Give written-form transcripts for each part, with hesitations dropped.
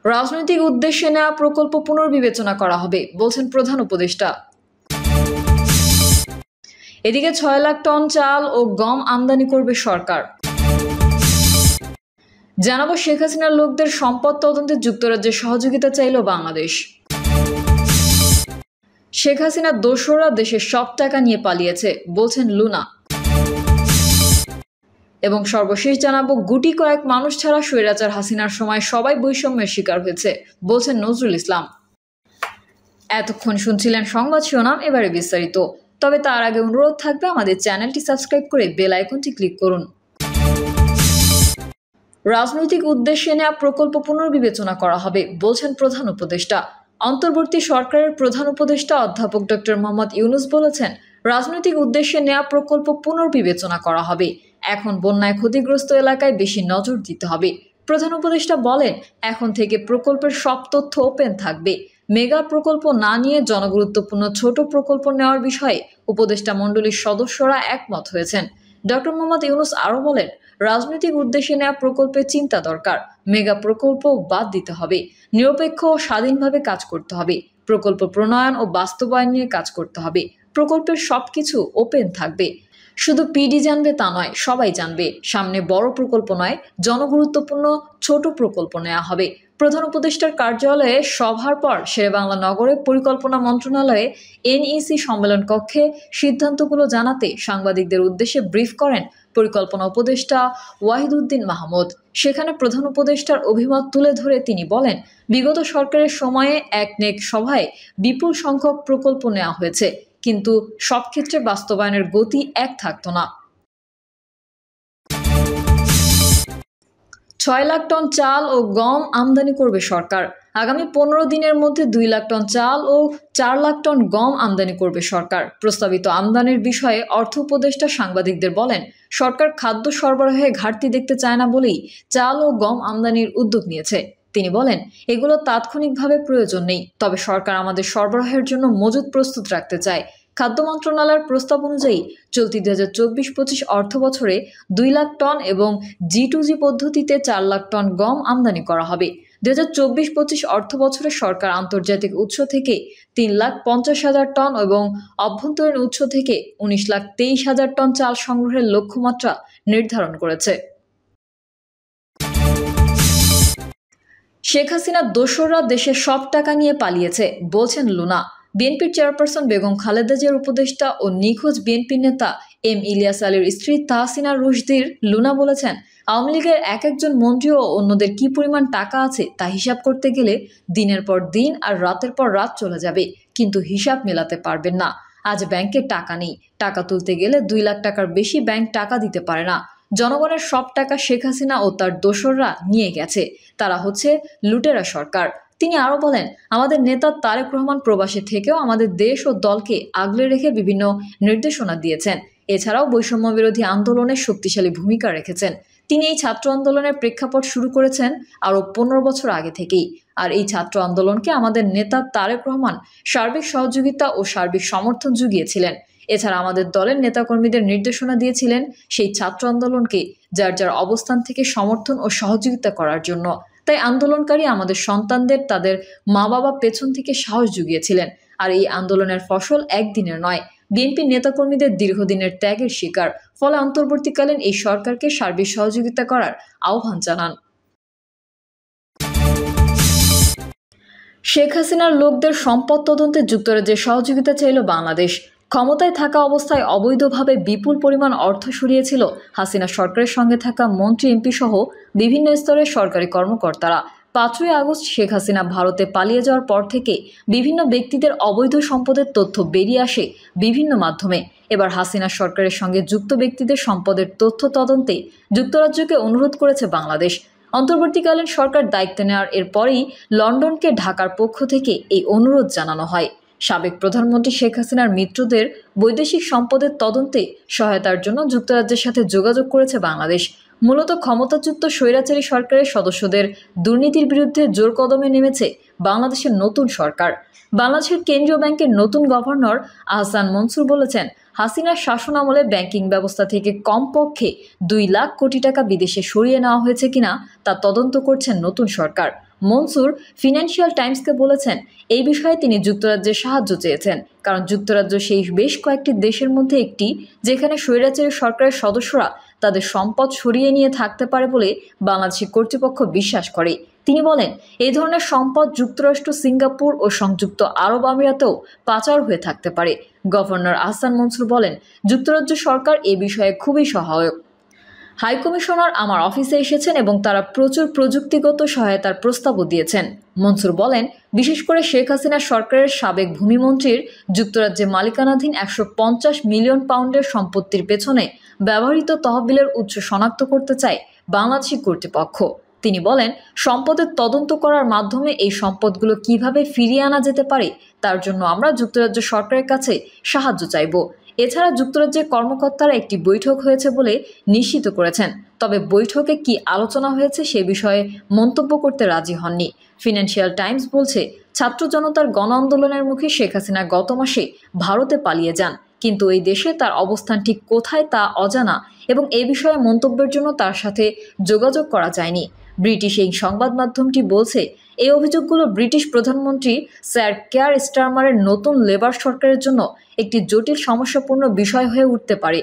রাজনৈতিক উদ্দেশ্যে নেওয়া প্রকল্প পুনর্বিবেচনা করা হবে বলছেন প্রধান উপদেষ্টা। এদিকে ৬ লাখ টন চাল ও গম আমদানি করবে সরকার। জানাবো শেখ হাসিনার লোকদের সম্পদ তদন্তে যুক্তরাজ্যের সহযোগিতা চাইল বাংলাদেশ। শেখ হাসিনার দোসররা দেশের সব টাকা নিয়ে পালিয়েছে বলছেন লুনা। এবং সর্বশেষ জানাবো গুটি কয়েক মানুষ ছাড়া স্বৈরাচার হাসিনার সময় সবাই বৈষম্যের শিকার হয়েছে বলছেন নজরুল ইসলাম। এতক্ষণ শুনছিলেন সংবাদ শিরোনাম, এবারে বিস্তারিত। তবে তার আগে অনুরোধ থাকবে আমাদের চ্যানেলটি সাবস্ক্রাইব করে বেল আইকনটি ক্লিক করুন। রাজনৈতিক উদ্দেশ্যে নেওয়া প্রকল্প পুনর্বিবেচনা করা হবে বলছেন প্রধান উপদেষ্টা। অন্তর্বর্তী সরকারের প্রধান উপদেষ্টা অধ্যাপক ডক্টর মোহাম্মদ ইউনূস বলেছেন, রাজনৈতিক উদ্দেশ্যে নেওয়া প্রকল্প পুনর্বিবেচনা করা হবে। এখন বন্যায় ক্ষতিগ্রস্ত এলাকায় বেশি নজর দিতে হবে। প্রধান উপদেষ্টা বলেন, এখন থেকে প্রকল্পের সব তথ্য ওপেন থাকবে। মেগা প্রকল্প না নিয়ে জনগুরুত্বপূর্ণ ছোট প্রকল্প নেওয়ার বিষয়ে উপদেষ্টা মণ্ডলীর সদস্যরা একমত হয়েছেন। ডক্টর মোহাম্মদ ইউনূস আরও বলেন, রাজনৈতিক উদ্দেশ্যে নেওয়া প্রকল্পের চিন্তা দরকার। মেগা প্রকল্প বাদ দিতে হবে। নিরপেক্ষ ও স্বাধীনভাবে কাজ করতে হবে। প্রকল্প প্রণয়ন ও বাস্তবায়ন নিয়ে কাজ করতে হবে। প্রকল্পের সবকিছু ওপেন থাকবে। শুধু পিডি জানবে তা নয়, সবাই জানবে। সামনে বড় প্রকল্প নয়, জনগুরুত্বপূর্ণ ছোট প্রকল্প নেওয়া হবে। প্রধান উপদেষ্টার কার্যালয়ে সভার পর শেরেবাংলা নগরে পরিকল্পনা মন্ত্রণালয়ে এনইসি সম্মেলন কক্ষে সিদ্ধান্তগুলো জানাতে সাংবাদিকদের উদ্দেশ্যে ব্রিফ করেন পরিকল্পনা উপদেষ্টা ওয়াহিদুদ্দিন মাহমুদ। সেখানে প্রধান উপদেষ্টার অভিমত তুলে ধরে তিনি বলেন, বিগত সরকারের সময়ে একনেক সভায় বিপুল সংখ্যক প্রকল্প নেওয়া হয়েছে, কিন্তু সব ক্ষেত্রে বাস্তবায়নের গতি এক থাকতো না। ৬ লাখ টন চাল ও গম আমদানি করবে সরকার। আগামী ১৫ দিনের মধ্যে ২ লাখ টন চাল ও ৪ লাখ টন গম আমদানি করবে সরকার। প্রস্তাবিত আমদানির বিষয়ে অর্থ উপদেষ্টা সাংবাদিকদের বলেন, সরকার খাদ্য সরবরাহে ঘাটতি দেখতে চায় না বলেই চাল ও গম আমদানির উদ্যোগ নিয়েছে। তিনি বলেন, এগুলো তাৎক্ষণিকভাবে প্রয়োজন নেই, তবে সরকার আমাদের সরবরাহের জন্য মজুদ প্রস্তুত রাখতে চায়। খাদ্য মন্ত্রণালয়ের প্রস্তাব অনুযায়ী চলতি ২০২৪-২৫ অর্থ বছরে ২ লাখ টন এবং G2G পদ্ধতিতে ৪ লাখ টন গম আমদানি করা হবে। ২০২৪-২৫ অর্থ বছরে সরকার আন্তর্জাতিক উৎস থেকে ৩,৫০,০০০ টন এবং অভ্যন্তরীণ উৎস থেকে ১৯,২৩,০০০ টন চাল সংগ্রহের লক্ষ্যমাত্রা নির্ধারণ করেছে। শেখ হাসিনার দোসররা দেশের সব টাকা নিয়ে পালিয়েছে বলছেন লুনা। বিএনপির চেয়ারপারসন বেগম খালেদা জিয়ার উপদেষ্টা ও নিখোঁজ বিএনপি নেতা এম ইলিয়াস আলীর স্ত্রী তাহসিনা রুশদীর লুনা বলেছেন, আওয়ামী লীগের এক একজন মন্ত্রী ও অন্যদের কি পরিমাণ টাকা আছে তা হিসাব করতে গেলে দিনের পর দিন আর রাতের পর রাত চলে যাবে, কিন্তু হিসাব মেলাতে পারবেন না। আজ ব্যাংকে টাকা নেই, টাকা তুলতে গেলে ২ লাখ টাকার বেশি ব্যাংক টাকা দিতে পারে না। জনগণের সব টাকা শেখ হাসিনা ও তার দোসররা নিয়ে গেছে। তারা হচ্ছে লুটেরা সরকার। তিনি আরও বলেন, আমাদের নেতা তারেক রহমান প্রবাসে থেকেও আমাদের দেশ ও দলকে আগলে রেখে বিভিন্ন নির্দেশনা দিয়েছেন। এছাড়াও বৈষম্য বিরোধী আন্দোলনে শক্তিশালী ভূমিকা রেখেছেন। তিনি এই ছাত্র আন্দোলনের প্রেক্ষাপট শুরু করেছেন আরও ১৫ বছর আগে থেকেই। আর এই ছাত্র আন্দোলনকে আমাদের নেতা তারেক রহমান সার্বিক সহযোগিতা ও সার্বিক সমর্থন জুগিয়েছিলেন। এছাড়া আমাদের দলের নেতাকর্মীদের নির্দেশনা দিয়েছিলেন সেই ছাত্র আন্দোলনকে যার যার অবস্থান থেকে সমর্থন ও সহযোগিতা করার জন্য। তাই আন্দোলনকারী আমাদের সন্তানদের তাদের মা বাবা পেছন থেকে সাহস জুগিয়েছিলেন। আর এই আন্দোলনের ফসল একদিনের নয়, বিএনপি নেতাকর্মীদের দীর্ঘদিনের ত্যাগের শিকার। ফলে অন্তর্বর্তীকালীন এই সরকারকে সার্বিক সহযোগিতা করার আহ্বান জানান। শেখ হাসিনার লোকদের সম্পদ তদন্তে যুক্তরাজ্যের সহযোগিতা চাইল বাংলাদেশ। ক্ষমতায় থাকা অবস্থায় অবৈধভাবে বিপুল পরিমাণ অর্থ সরিয়েছিল হাসিনা সরকারের সঙ্গে থাকা মন্ত্রী এমপি সহ বিভিন্ন স্তরের সরকারি কর্মকর্তারা। ৫ই আগস্ট শেখ হাসিনা ভারতে পালিয়ে যাওয়ার পর থেকে বিভিন্ন ব্যক্তিদের অবৈধ সম্পদের তথ্য বেরিয়ে আসে বিভিন্ন মাধ্যমে। এবার হাসিনা সরকারের সঙ্গে যুক্ত ব্যক্তিদের সম্পদের তথ্য তদন্তে যুক্তরাজ্যকে অনুরোধ করেছে বাংলাদেশ। অন্তর্বর্তীকালীন সরকার দায়িত্ব নেওয়ার এরপরেই লন্ডনকে ঢাকার পক্ষ থেকে এই অনুরোধ জানানো হয়। সাবেক প্রধানমন্ত্রী শেখ হাসিনার মিত্রদের বৈদেশিক সম্পদের তদন্তে সহায়তার জন্য যুক্তরাজ্যের সাথে যোগাযোগ করেছে বাংলাদেশ। মূলত ক্ষমতাচ্যুত স্বৈরাচারী সরকারের সদস্যদের দুর্নীতির বিরুদ্ধে জোর কদমে নেমেছে বাংলাদেশের নতুন সরকার। বাংলাদেশের কেন্দ্রীয় ব্যাংকের নতুন গভর্নর আহসান মনসুর বলেছেন, হাসিনার শাসনামলে ব্যাংকিং ব্যবস্থা থেকে কমপক্ষে 2 লাখ কোটি টাকা বিদেশে সরিয়ে নেওয়া হয়েছে কিনা তা তদন্ত করছেন নতুন সরকার। মনসুর ফিনান্সিয়াল টাইমসকে বলেছেন, এই বিষয়ে তিনি যুক্তরাজ্যের সাহায্য চেয়েছেন, কারণ যুক্তরাজ্য সেই বেশ কয়েকটি দেশের মধ্যে একটি যেখানে স্বৈরাচারী সরকারের সদস্যরা তাদের সম্পদ সরিয়ে নিয়ে থাকতে পারে বলে বাংলাদেশি কর্তৃপক্ষ বিশ্বাস করে। তিনি বলেন, এই ধরনের সম্পদ যুক্তরাষ্ট্র, সিঙ্গাপুর ও সংযুক্ত আরব আমিরাতেও পাচার হয়ে থাকতে পারে। গভর্নর আহসান মনসুর বলেন, যুক্তরাজ্য সরকার এ বিষয়ে খুবই সহায়ক। হাইকমিশনার আমার অফিসে এসেছেন এবং তারা প্রচুর প্রযুক্তিগত সহায়তার প্রস্তাবও দিয়েছেন। মনসুর বলেন, বিশেষ করে শেখ হাসিনা সরকারের সাবেক ভূমিমন্ত্রীর যুক্তরাজ্যে মালিকানাধীন 150 মিলিয়ন পাউন্ডের সম্পত্তির পেছনে ব্যবহৃত তহবিলের উৎস শনাক্ত করতে চায় বাংলাদেশি কর্তৃপক্ষ। তিনি বলেন, সম্পদের তদন্ত করার মাধ্যমে এই সম্পদগুলো কিভাবে ফিরিয়ে আনা যেতে পারে তার জন্য আমরা যুক্তরাজ্য সরকারের কাছে সাহায্য চাইব। এছাড়া যুক্তরাজ্যের কর্মকর্তারা একটি বৈঠক হয়েছে বলে নিশ্চিত করেছেন, তবে বৈঠকে কি আলোচনা হয়েছে সে বিষয়ে মন্তব্য করতে রাজি হননি। ফিনান্সিয়াল টাইমস বলছে, ছাত্র জনতার গণ আন্দোলনের মুখে শেখ হাসিনা গত মাসে ভারতে পালিয়ে যান, কিন্তু এই দেশে তার অবস্থান ঠিক কোথায় তা অজানা এবং এ বিষয়ে মন্তব্যের জন্য তার সাথে যোগাযোগ করা যায়নি। ব্রিটিশ এই সংবাদ মাধ্যমটি বলছে, এই অভিযোগগুলো ব্রিটিশ প্রধানমন্ত্রী স্যার কেয়ার স্টারমারের নতুন লেবার সরকারের জন্য একটি জটিল সমস্যাপূর্ণ বিষয় হয়ে উঠতে পারে,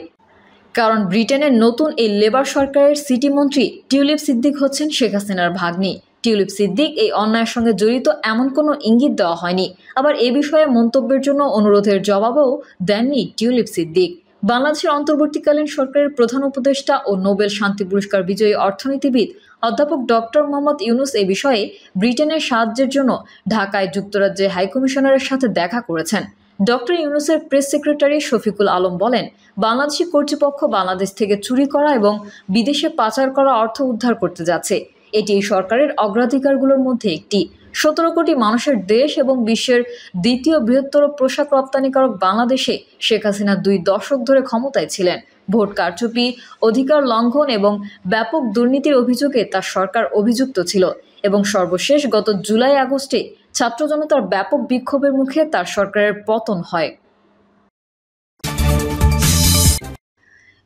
কারণ ব্রিটেনের নতুন এই লেবার সরকারের সিটি মন্ত্রী টিউলিপ সিদ্দিক হচ্ছেন শেখ হাসিনার ভাগ্নি। টিউলিপ সিদ্দিক এই অন্যায়ের সঙ্গে জড়িত এমন কোনো ইঙ্গিত দেওয়া হয়নি। আবার এ বিষয়ে মন্তব্যের জন্য অনুরোধের জবাবও দেননি টিউলিপ সিদ্দিক। বাংলাদেশের অন্তর্বর্তীকালীন সরকারের প্রধান উপদেষ্টা ও নোবেল শান্তি পুরস্কার বিজয়ী অর্থনীতিবিদ অধ্যাপক ডক্টর মোহাম্মদ ইউনুস এ বিষয়ে ব্রিটেনের সাহায্যের জন্য ঢাকায় যুক্তরাজ্যের হাইকমিশনারের সাথে দেখা করেছেন। ডক্টর ইউনুসের প্রেস সেক্রেটারি শফিকুল আলম বলেন, বাংলাদেশি কর্তৃপক্ষ বাংলাদেশ থেকে চুরি করা এবং বিদেশে পাচার করা অর্থ উদ্ধার করতে যাচ্ছে। এটি এই সরকারের অগ্রাধিকারগুলোর মধ্যে একটি। 17 কোটি মানুষের দেশ এবং বিশ্বের দ্বিতীয় বৃহত্তর পোশাক রপ্তানিকারক বাংলাদেশে শেখ হাসিনা 2 দশক ধরে ক্ষমতায় ছিলেন। ভোট কারচুপি, অধিকার লঙ্ঘন এবং ব্যাপক দুর্নীতির অভিযোগে তার সরকার অভিযুক্ত ছিল এবং সর্বশেষ গত জুলাই-আগস্টে ছাত্র জনতার ব্যাপক বিক্ষোভের মুখে তার সরকারের পতন হয়।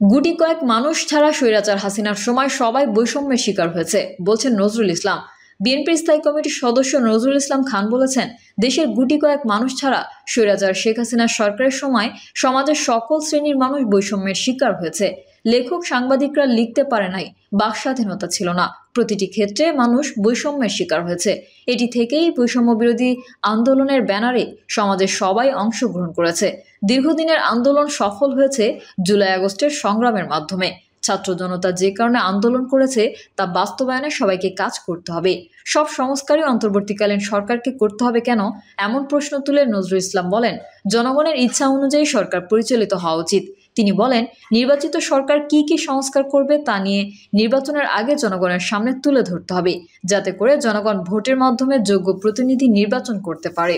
গুটি কয়েক মানুষ ছাড়া স্বৈরাচার হাসিনার সময় সবাই বৈষম্যের শিকার হয়েছে, বলছেন নজরুল ইসলাম। বিএনপির স্থায়ী কমিটির সদস্য নজরুল ইসলাম খান বলেছেন, দেশের গুটি কয়েক মানুষ ছাড়া স্বৈরাচার শেখ হাসিনার সরকারের সময় সমাজের সকল শ্রেণীর মানুষ বৈষম্যের শিকার হয়েছে। লেখক, সাংবাদিকরা লিখতে পারে নাই, বাক স্বাধীনতা ছিল না, প্রতিটি ক্ষেত্রে মানুষ বৈষম্যের শিকার হয়েছে। এটি থেকেই বৈষম্য বিরোধী আন্দোলনের ব্যানারে সমাজের সবাই অংশগ্রহণ করেছে। দীর্ঘদিনের আন্দোলন সফল হয়েছে জুলাই-আগস্টের সংগ্রামের মাধ্যমে। ছাত্র জনতা যে কারণে আন্দোলন করেছে তা বাস্তবায়নে সবাইকে কাজ করতে হবে। সব সংস্কারই অন্তর্বর্তীকালীন সরকারকে করতে হবে কেন, এমন প্রশ্ন তুলে নজরুল ইসলাম বলেন, জনগণের ইচ্ছা অনুযায়ী সরকার পরিচালিত হওয়া উচিত। তিনি বলেন, নির্বাচিত সরকার কি কি সংস্কার করবে তা নিয়ে নির্বাচনের আগে জনগণের সামনে তুলে ধরতে হবে, যাতে করে জনগণ ভোটের মাধ্যমে যোগ্য প্রতিনিধি নির্বাচন করতে পারে।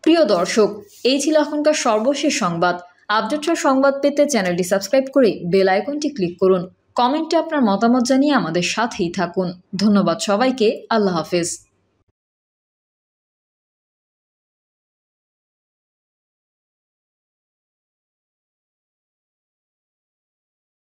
প্রিয় দর্শক, এই ছিল এখনকার সর্বশেষ সংবাদ। আপডেট সংবাদ পেতে চ্যানেলটি সাবস্ক্রাইব করে বেল আইকনটি ক্লিক করুন। কমেন্টে আপনার মতামত জানিয়ে আমাদের সাথেই থাকুন। ধন্যবাদ সবাইকে। আল্লাহ হাফেজ।